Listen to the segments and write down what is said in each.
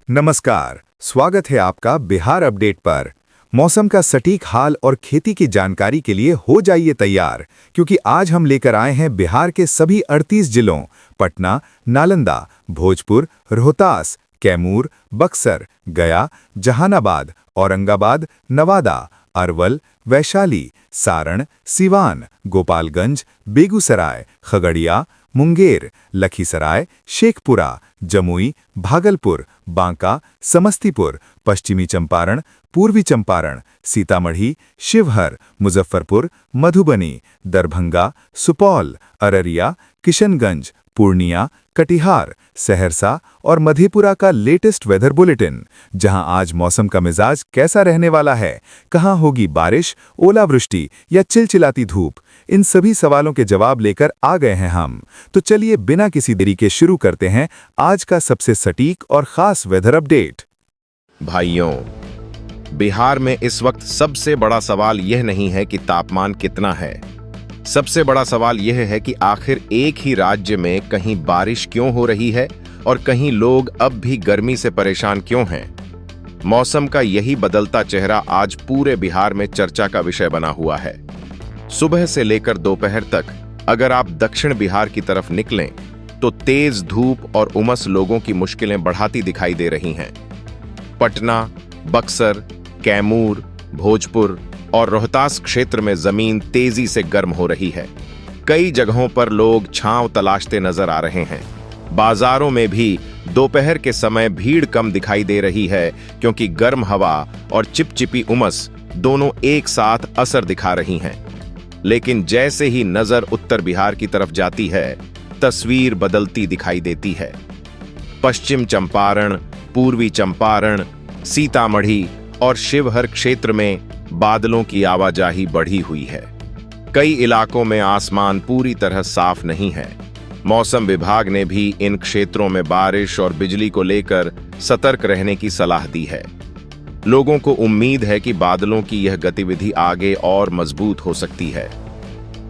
नमस्कार, स्वागत है आपका बिहार अपडेट पर। मौसम का सटीक हाल और खेती की जानकारी के लिए हो जाइए तैयार, क्योंकि आज हम लेकर आए हैं बिहार के सभी 38 जिलों पटना, नालंदा, भोजपुर, रोहतास, कैमूर, बक्सर, गया, जहानाबाद, औरंगाबाद, नवादा, अरवल, वैशाली, सारण, सिवान, गोपालगंज, बेगूसराय, खगड़िया, मुंगेर, लखीसराय, शेखपुरा, जमुई, भागलपुर, बांका, समस्तीपुर, पश्चिमी चंपारण, पूर्वी चंपारण, सीतामढ़ी, शिवहर, मुजफ्फरपुर, मधुबनी, दरभंगा, सुपौल, अररिया, किशनगंज, पूर्णिया, कटिहार, सहरसा और मधेपुरा का लेटेस्ट वेदर बुलेटिन, जहां आज मौसम का मिजाज कैसा रहने वाला है, कहां होगी बारिश, ओलावृष्टि या चिलचिलाती धूप, इन सभी सवालों के जवाब लेकर आ गए हैं हम। तो चलिए बिना किसी देरी के शुरू करते हैं आज का सबसे सटीक और खास वेदर अपडेट। भाइयों, बिहार में इस वक्त सबसे बड़ा सवाल यह नहीं है कि तापमान कितना है। सबसे बड़ा सवाल यह है कि आखिर एक ही राज्य में कहीं बारिश क्यों हो रही है और कहीं लोग अब भी गर्मी से परेशान क्यों हैं। मौसम का यही बदलता चेहरा आज पूरे बिहार में चर्चा का विषय बना हुआ है। सुबह से लेकर दोपहर तक अगर आप दक्षिण बिहार की तरफ निकलें तो तेज धूप और उमस लोगों की मुश्किलें बढ़ाती दिखाई दे रही हैं। पटना, बक्सर, कैमूर, भोजपुर और रोहतास क्षेत्र में जमीन तेजी से गर्म हो रही है। कई जगहों पर लोग छांव तलाशते नजर आ रहे हैं। बाजारों में भी दोपहर के समय भीड़ कम दिखाई दे रही है, क्योंकि गर्म हवा और चिपचिपी उमस दोनों एक साथ असर दिखा रही हैं। लेकिन जैसे ही नजर उत्तर बिहार की तरफ जाती है, तस्वीर बदलती दिखाई देती है। पश्चिम चंपारण, पूर्वी चंपारण, सीतामढ़ी और शिवहर क्षेत्र में बादलों की आवाजाही बढ़ी हुई है। कई इलाकों में आसमान पूरी तरह साफ नहीं है। मौसम विभाग ने भी इन क्षेत्रों में बारिश और बिजली को लेकर सतर्क रहने की सलाह दी है। लोगों को उम्मीद है कि बादलों की यह गतिविधि आगे और मजबूत हो सकती है।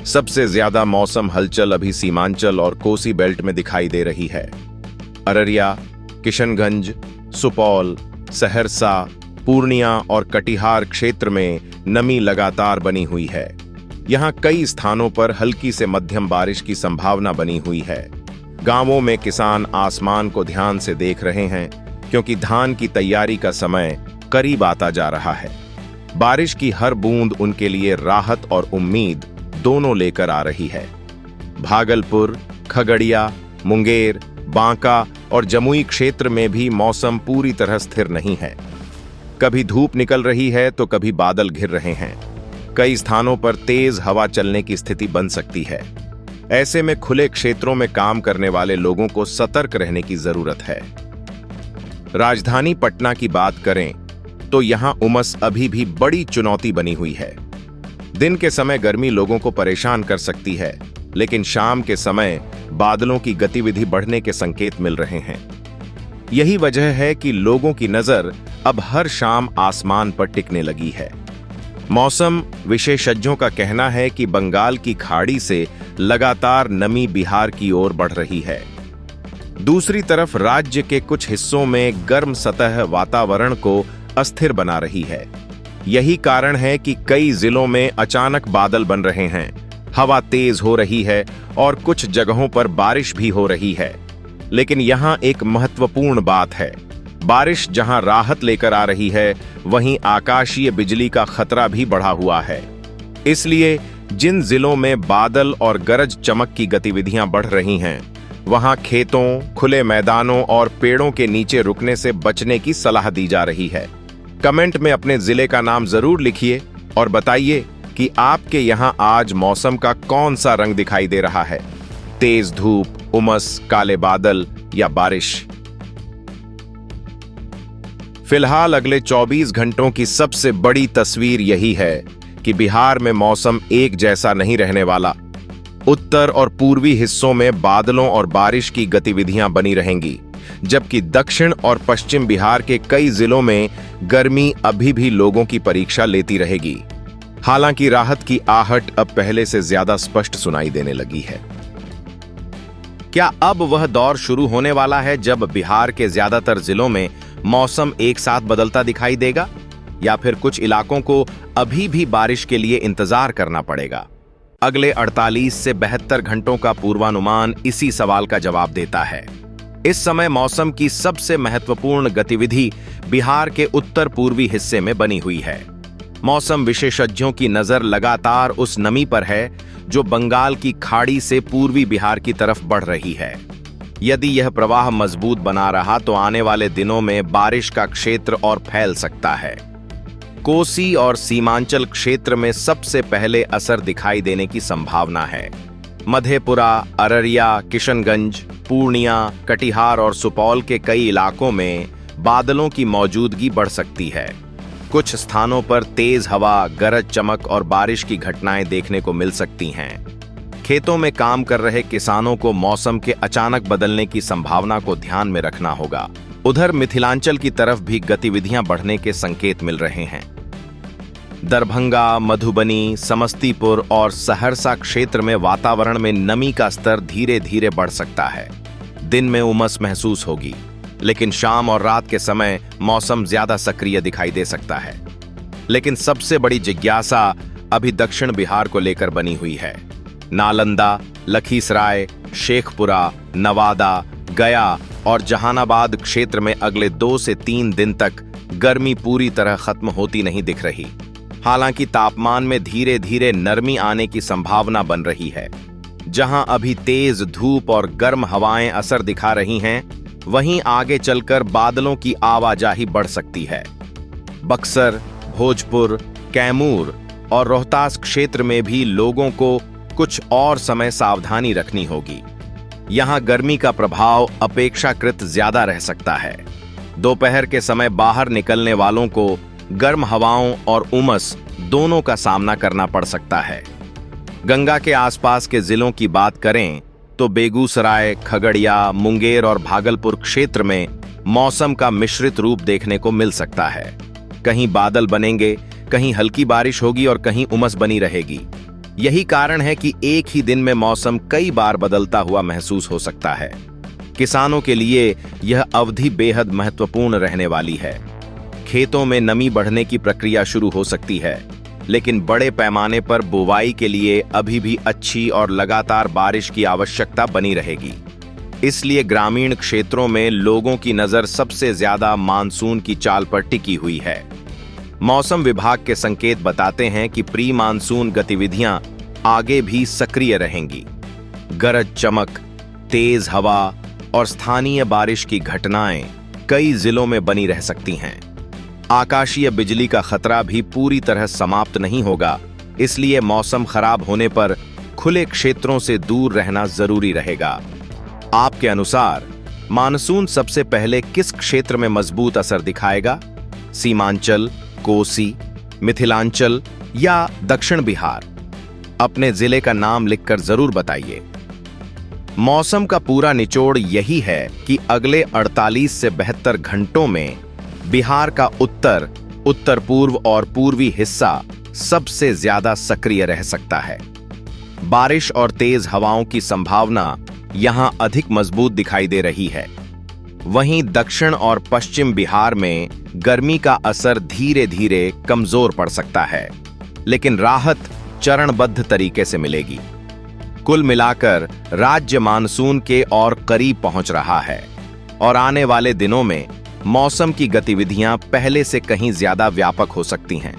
सबसे ज्यादा मौसम हलचल अभी सीमांचल और कोसी बेल्ट में दिखाई दे रही है। अररिया, किशनगंज, सुपौल, सहरसा, पूर्णिया और कटिहार क्षेत्र में नमी लगातार बनी हुई है। यहां कई स्थानों पर हल्की से मध्यम बारिश की संभावना बनी हुई है। गांवों में किसान आसमान को ध्यान से देख रहे हैं, क्योंकि धान की तैयारी का समय करीब आता जा रहा है। बारिश की हर बूंद उनके लिए राहत और उम्मीद दोनों लेकर आ रही है। भागलपुर, खगड़िया, मुंगेर, बांका और जमुई क्षेत्र में भी मौसम पूरी तरह स्थिर नहीं है। कभी धूप निकल रही है तो कभी बादल घिर रहे हैं। कई स्थानों पर तेज हवा चलने की स्थिति बन सकती है। ऐसे में खुले क्षेत्रों में काम करने वाले लोगों को सतर्क रहने की जरूरत है। राजधानी पटना की बात करें तो यहां उमस अभी भी बड़ी चुनौती बनी हुई है। दिन के समय गर्मी लोगों को परेशान कर सकती है, लेकिन शाम के समय बादलों की गतिविधि बढ़ने के संकेत मिल रहे हैं। यही वजह है कि लोगों की नजर अब हर शाम आसमान पर टिकने लगी है। मौसम विशेषज्ञों का कहना है कि बंगाल की खाड़ी से लगातार नमी बिहार की ओर बढ़ रही है। दूसरी तरफ राज्य के कुछ हिस्सों में गर्म सतह वातावरण को अस्थिर बना रही है। यही कारण है कि कई जिलों में अचानक बादल बन रहे हैं, हवा तेज हो रही है और कुछ जगहों पर बारिश भी हो रही है। लेकिन यहां एक महत्वपूर्ण बात है। बारिश जहां राहत लेकर आ रही है, वहीं आकाशीय बिजली का खतरा भी बढ़ा हुआ है। इसलिए जिन जिलों में बादल और गरज चमक की गतिविधियां बढ़ रही हैं, वहां खेतों, खुले मैदानों और पेड़ों के नीचे रुकने से बचने की सलाह दी जा रही है। कमेंट में अपने जिले का नाम जरूर लिखिए और बताइए कि आपके यहां आज मौसम का कौन सा रंग दिखाई दे रहा है, तेज धूप, उमस, काले बादल या बारिश। फिलहाल अगले 24 घंटों की सबसे बड़ी तस्वीर यही है कि बिहार में मौसम एक जैसा नहीं रहने वाला। उत्तर और पूर्वी हिस्सों में बादलों और बारिश की गतिविधियां बनी रहेंगी, जबकि दक्षिण और पश्चिम बिहार के कई जिलों में गर्मी अभी भी लोगों की परीक्षा लेती रहेगी। हालांकि राहत की आहट अब पहले से ज्यादा स्पष्ट सुनाई देने लगी है। क्या अब वह दौर शुरू होने वाला है जब बिहार के ज्यादातर जिलों में मौसम एक साथ बदलता दिखाई देगा या फिर कुछ इलाकों को अभी भी बारिश के लिए इंतजार करना पड़ेगा? अगले 48 से 72 घंटों का पूर्वानुमान इसी सवाल का जवाब देता है। इस समय मौसम की सबसे महत्वपूर्ण गतिविधि बिहार के उत्तर पूर्वी हिस्से में बनी हुई है। मौसम विशेषज्ञों की नजर लगातार उस नमी पर है जो बंगाल की खाड़ी से पूर्वी बिहार की तरफ बढ़ रही है। यदि यह प्रवाह मजबूत बना रहा तो आने वाले दिनों में बारिश का क्षेत्र और फैल सकता है। कोसी और सीमांचल क्षेत्र में सबसे पहले असर दिखाई देने की संभावना है। मधेपुरा, अररिया, किशनगंज, पूर्णिया, कटिहार और सुपौल के कई इलाकों में बादलों की मौजूदगी बढ़ सकती है। कुछ स्थानों पर तेज हवा, गरज चमक और बारिश की घटनाएं देखने को मिल सकती हैं। खेतों में काम कर रहे किसानों को मौसम के अचानक बदलने की संभावना को ध्यान में रखना होगा। उधर मिथिलांचल की तरफ भी गतिविधियां बढ़ने के संकेत मिल रहे हैं। दरभंगा, मधुबनी, समस्तीपुर और सहरसा क्षेत्र में वातावरण में नमी का स्तर धीरे धीरे बढ़ सकता है। दिन में उमस महसूस होगी, लेकिन शाम और रात के समय मौसम ज्यादा सक्रिय दिखाई दे सकता है। लेकिन सबसे बड़ी जिज्ञासा अभी दक्षिण बिहार को लेकर बनी हुई है। नालंदा, लखीसराय, शेखपुरा, नवादा, गया और जहानाबाद क्षेत्र में अगले 2 से 3 दिन तक गर्मी पूरी तरह खत्म होती नहीं दिख रही। हालांकि तापमान में धीरे धीरे नरमी आने की संभावना बन रही है। जहां अभी तेज धूप और गर्म हवाएं असर दिखा रही हैं, वहीं आगे चलकर बादलों की आवाजाही बढ़ सकती है। बक्सर, भोजपुर, कैमूर और रोहतास क्षेत्र में भी लोगों को कुछ और समय सावधानी रखनी होगी। यहां गर्मी का प्रभाव अपेक्षाकृत ज्यादा रह सकता है। दोपहर के समय बाहर निकलने वालों को गर्म हवाओं और उमस दोनों का सामना करना पड़ सकता है। गंगा के आसपास के जिलों की बात करें तो बेगूसराय, खगड़िया, मुंगेर और भागलपुर क्षेत्र में मौसम का मिश्रित रूप देखने को मिल सकता है। कहीं बादल बनेंगे, कहीं हल्की बारिश होगी और कहीं उमस बनी रहेगी। यही कारण है कि एक ही दिन में मौसम कई बार बदलता हुआ महसूस हो सकता है। किसानों के लिए यह अवधि बेहद महत्वपूर्ण रहने वाली है। खेतों में नमी बढ़ने की प्रक्रिया शुरू हो सकती है, लेकिन बड़े पैमाने पर बुवाई के लिए अभी भी अच्छी और लगातार बारिश की आवश्यकता बनी रहेगी। इसलिए ग्रामीण क्षेत्रों में लोगों की नजर सबसे ज्यादा मानसून की चाल पर टिकी हुई है। मौसम विभाग के संकेत बताते हैं कि प्री मानसून गतिविधियां आगे भी सक्रिय रहेंगी। गरज चमक, तेज हवा और स्थानीय बारिश की घटनाएं कई जिलों में बनी रह सकती हैं। आकाशीय बिजली का खतरा भी पूरी तरह समाप्त नहीं होगा, इसलिए मौसम खराब होने पर खुले क्षेत्रों से दूर रहना जरूरी रहेगा। आपके अनुसार मानसून सबसे पहले किस क्षेत्र में मजबूत असर दिखाएगा? सीमांचल, कोसी, मिथिलांचल या दक्षिण बिहार? अपने जिले का नाम लिखकर जरूर बताइए। मौसम का पूरा निचोड़ यही है कि अगले 48 से 72 घंटों में बिहार का उत्तर, उत्तर पूर्व और पूर्वी हिस्सा सबसे ज्यादा सक्रिय रह सकता है। बारिश और तेज हवाओं की संभावना यहां अधिक मजबूत दिखाई दे रही है। वहीं दक्षिण और पश्चिम बिहार में गर्मी का असर धीरे धीरे कमजोर पड़ सकता है, लेकिन राहत चरणबद्ध तरीके से मिलेगी। कुल मिलाकर राज्य मानसून के और करीब पहुंच रहा है और आने वाले दिनों में मौसम की गतिविधियां पहले से कहीं ज्यादा व्यापक हो सकती हैं।